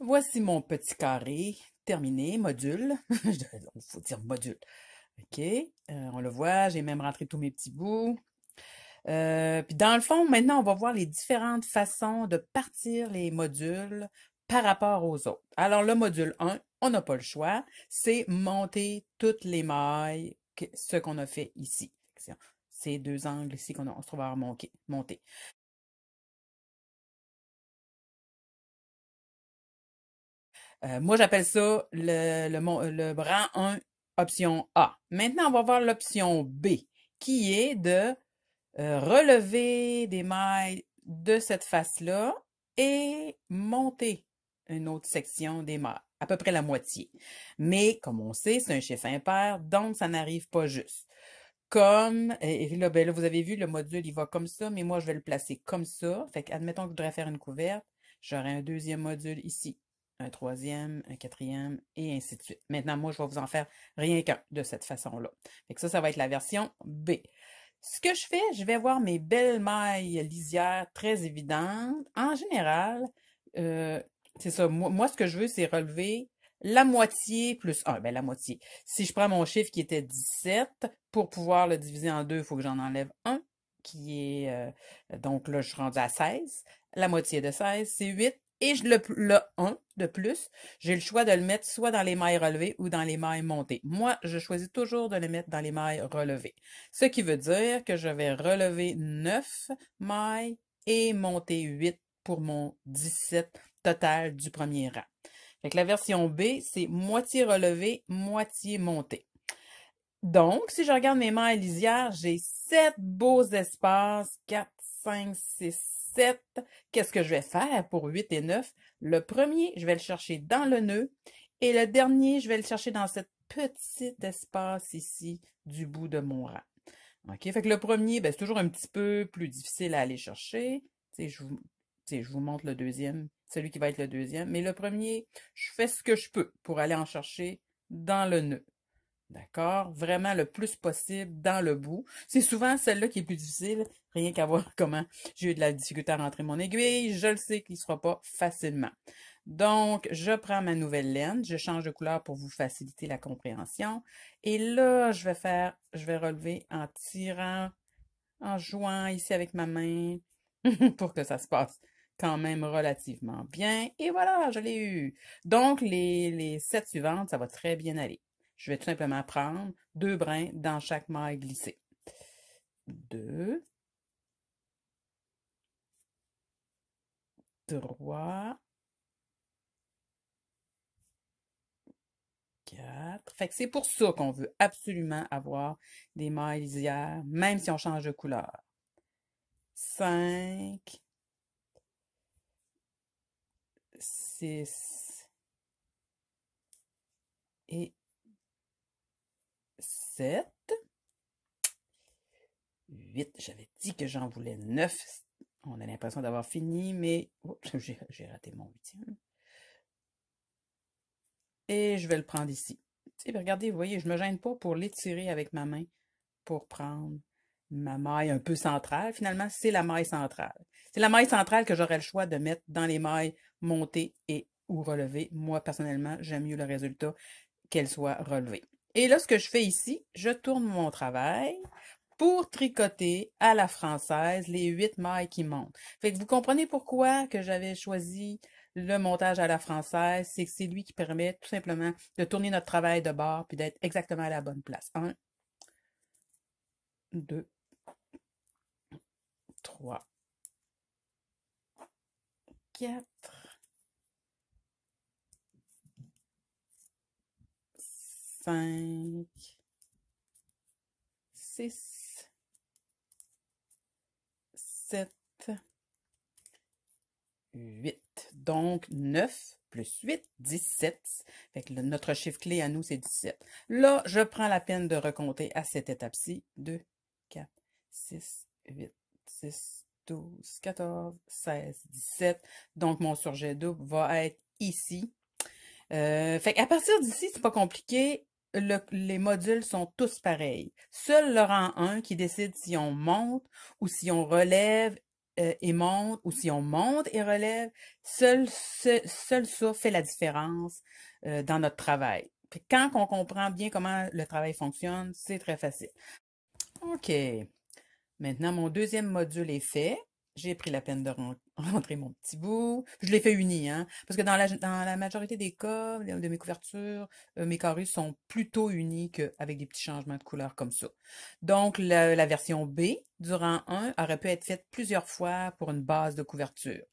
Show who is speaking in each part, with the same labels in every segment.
Speaker 1: Voici mon petit carré terminé, module. Il faut dire module. OK. On le voit, j'ai même rentré tous mes petits bouts. Puis dans le fond, maintenant, on va voir les différentes façons de partir les modules par rapport aux autres. Alors, le module 1, on n'a pas le choix, c'est monter toutes les mailles, ce qu'on a fait ici. Ces deux angles ici on se trouve à monter. Moi, j'appelle ça le rang 1, option A. Maintenant, on va voir l'option B, qui est de relever des mailles de cette face-là et monter une autre section des mailles, à peu près la moitié. Mais, comme on sait, c'est un chiffre impair, donc ça n'arrive pas juste. Comme, et là, ben là, vous avez vu, le module, il va comme ça, mais moi, je vais le placer comme ça. Fait que, admettons que je voudrais faire une couverte, j'aurai un deuxième module ici, un troisième, un quatrième, et ainsi de suite. Maintenant, moi, je vais vous en faire rien qu'un de cette façon-là. Fait que ça va être la version B. Ce que je fais, je vais voir mes belles mailles lisières très évidentes. En général, euh, c'est ça. Moi, ce que je veux, c'est relever la moitié plus 1. Ben, la moitié. Si je prends mon chiffre qui était 17, pour pouvoir le diviser en deux, il faut que j'en enlève un, qui est... donc là, je suis rendue à 16. La moitié de 16, c'est 8. Et le 1 de plus, j'ai le choix de le mettre soit dans les mailles relevées ou dans les mailles montées. Moi, je choisis toujours de le mettre dans les mailles relevées. Ce qui veut dire que je vais relever 9 mailles et monter 8 pour mon 17 total du premier rang. Fait que la version B, c'est moitié relevé, moitié monté. Donc, si je regarde mes mailles lisières, j'ai 7 beaux espaces, 4, 5, 6, 7. Qu'est-ce que je vais faire pour 8 et 9? Le premier, je vais le chercher dans le nœud et le dernier, je vais le chercher dans cet petit espace ici du bout de mon rang. OK? Fait que le premier, ben, c'est toujours un petit peu plus difficile à aller chercher. Tu sais, je vous montre le deuxième, celui qui va être le deuxième. Mais le premier, je fais ce que je peux pour aller en chercher dans le nœud. D'accord? Vraiment le plus possible dans le bout. C'est souvent celle-là qui est plus difficile, rien qu'à voir comment j'ai eu de la difficulté à rentrer mon aiguille. Je le sais qu'il ne se fera pas facilement. Donc, je prends ma nouvelle laine, je change de couleur pour vous faciliter la compréhension. Et là, je vais relever en tirant, en jouant ici avec ma main pour que ça se passe quand même relativement bien. Et voilà, je l'ai eu. Donc, les 7 suivantes, ça va très bien aller. Je vais tout simplement prendre 2 brins dans chaque maille glissée. 2, 3, 4. Fait que c'est pour ça qu'on veut absolument avoir des mailles lisières, même si on change de couleur. 5, 6 et 7. 8. J'avais dit que j'en voulais 9. On a l'impression d'avoir fini, mais j'ai raté mon 8e. Et je vais le prendre ici. Et regardez, vous voyez, je ne me gêne pas pour l'étirer avec ma main pour prendre ma maille un peu centrale. Finalement, c'est la maille centrale. C'est la maille centrale que j'aurais le choix de mettre dans les mailles montées et ou relevées. Moi, personnellement, j'aime mieux le résultat qu'elle soit relevée. Et là, ce que je fais ici, je tourne mon travail pour tricoter à la française les 8 mailles qui montent. Fait que vous comprenez pourquoi que j'avais choisi le montage à la française, c'est que c'est lui qui permet tout simplement de tourner notre travail de bord puis d'être exactement à la bonne place. 1, 2, 3, 4, 5, 6, 7, 8. Donc, 9 plus 8, 17. Fait que notre chiffre clé à nous, c'est 17. Là, je prends la peine de recompter à cette étape-ci. 2, 4, 6, 8, 10, 12, 14, 16, 17. Donc, mon surjet double va être ici. Fait qu'à partir d'ici, c'est pas compliqué. Les modules sont tous pareils. Seul le rang 1 qui décide si on monte ou si on relève et monte, ou si on monte et relève, seul ça fait la différence dans notre travail. Puis quand on comprend bien comment le travail fonctionne, c'est très facile. OK. Maintenant, mon deuxième module est fait. J'ai pris la peine de rentrer mon petit bout. Je l'ai fait uni, hein, parce que dans la majorité des cas de mes couvertures, mes carrés sont plutôt unis qu'avec des petits changements de couleur comme ça. Donc, la version B du rang 1 aurait pu être faite plusieurs fois pour une base de couverture.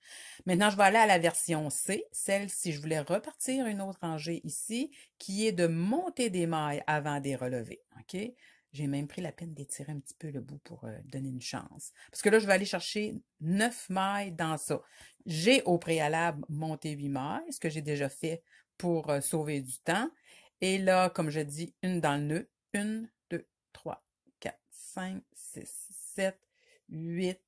Speaker 1: Maintenant, je vais aller à la version C, celle si je voulais repartir une autre rangée ici, qui est de monter des mailles avant des relevés. OK? J'ai même pris la peine d'étirer un petit peu le bout pour donner une chance. Parce que là, je vais aller chercher 9 mailles dans ça. J'ai au préalable monté 8 mailles, ce que j'ai déjà fait pour sauver du temps. Et là, comme je dis, une dans le nœud. 1, 2, 3, 4, 5, 6, 7, 8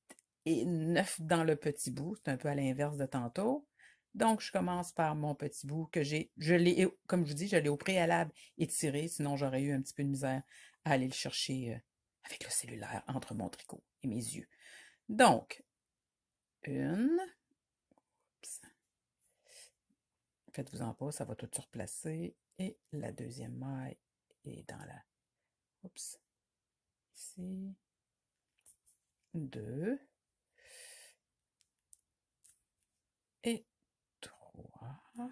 Speaker 1: et 9 dans le petit bout. C'est un peu à l'inverse de tantôt. Donc, je commence par mon petit bout que je l'ai, comme je vous dis, je l'ai au préalable étiré, sinon j'aurais eu un petit peu de misère à aller le chercher avec le cellulaire entre mon tricot et mes yeux. Donc, une. Oups. Faites-vous-en pas, ça va tout se replacer. Et la deuxième maille est dans la... Oups. Ici. 2. Et 3.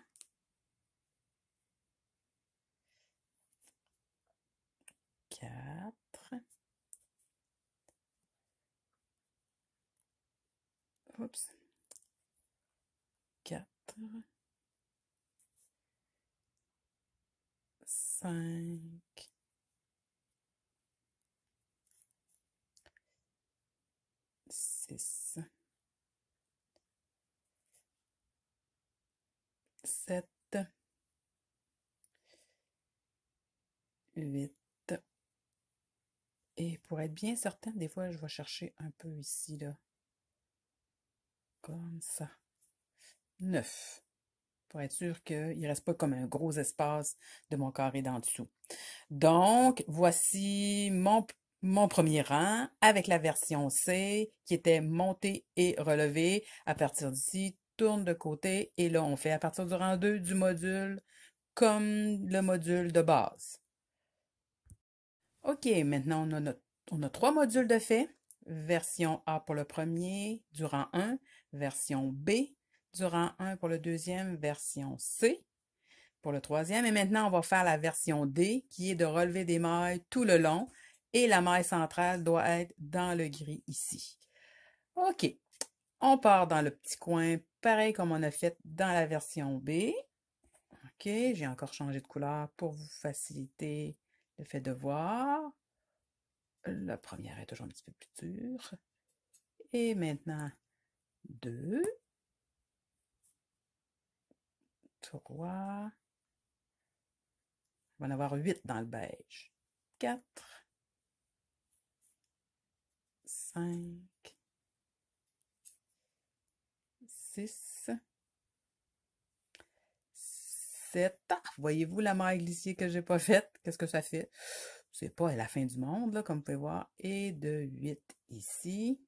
Speaker 1: 4. Oups. 4. 5. 6. 7. 8. Et pour être bien certain, des fois, je vais chercher un peu ici, là. Comme ça. 9. Pour être sûr qu'il ne reste pas comme un gros espace de mon carré d'en dessous. Donc, voici mon premier rang avec la version C qui était montée et relevée. À partir d'ici, tourne de côté et là, on fait à partir du rang 2 du module comme le module de base. OK, maintenant on a 3 modules de fait. Version A pour le premier, du rang 1. Version B, du rang 1 pour le deuxième. Version C pour le troisième. Et maintenant, on va faire la version D, qui est de relever des mailles tout le long. Et la maille centrale doit être dans le gris ici. OK, on part dans le petit coin, pareil comme on a fait dans la version B. OK, j'ai encore changé de couleur pour vous faciliter le fait de voir. La première est toujours un petit peu plus dure. Et maintenant, 2, 3, on va en avoir 8 dans le beige. 4, 5, 6, 7. Ah, voyez-vous la maille glissée que j'ai pas faite? Qu'est-ce que ça fait? C'est pas à la fin du monde, là, comme vous pouvez voir. Et de 8 ici.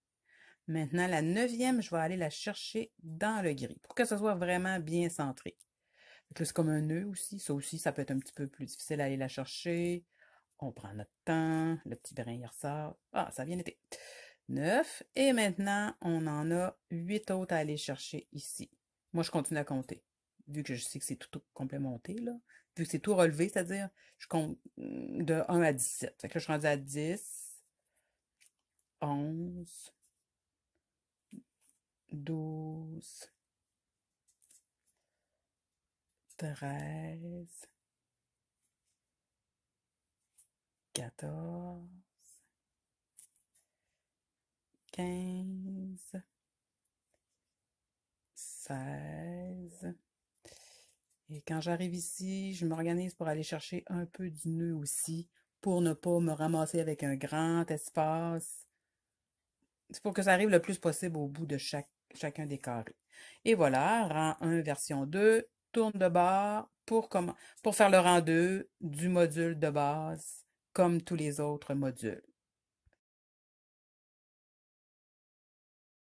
Speaker 1: Maintenant, la 9e, je vais aller la chercher dans le gris pour que ce soit vraiment bien centré. C'est comme un nœud aussi. Ça aussi, ça peut être un petit peu plus difficile à aller la chercher. On prend notre temps. Le petit brin, il ressort. Ah, ça a bien été. 9. Et maintenant, on en a 8 autres à aller chercher ici. Moi, je continue à compter. Vu que je sais que c'est tout complet monté, là. Vu que c'est tout relevé, c'est-à-dire, je compte de 1 à 17. Fait que là, je suis rendue à 10, 11, 12, 13, 14, 15, 16. Et quand j'arrive ici, je m'organise pour aller chercher un peu du nœud aussi, pour ne pas me ramasser avec un grand espace. C'est pour que ça arrive le plus possible au bout de chacun des carrés. Et voilà, rang 1, version 2, tourne de bord pour faire le rang 2 du module de base, comme tous les autres modules.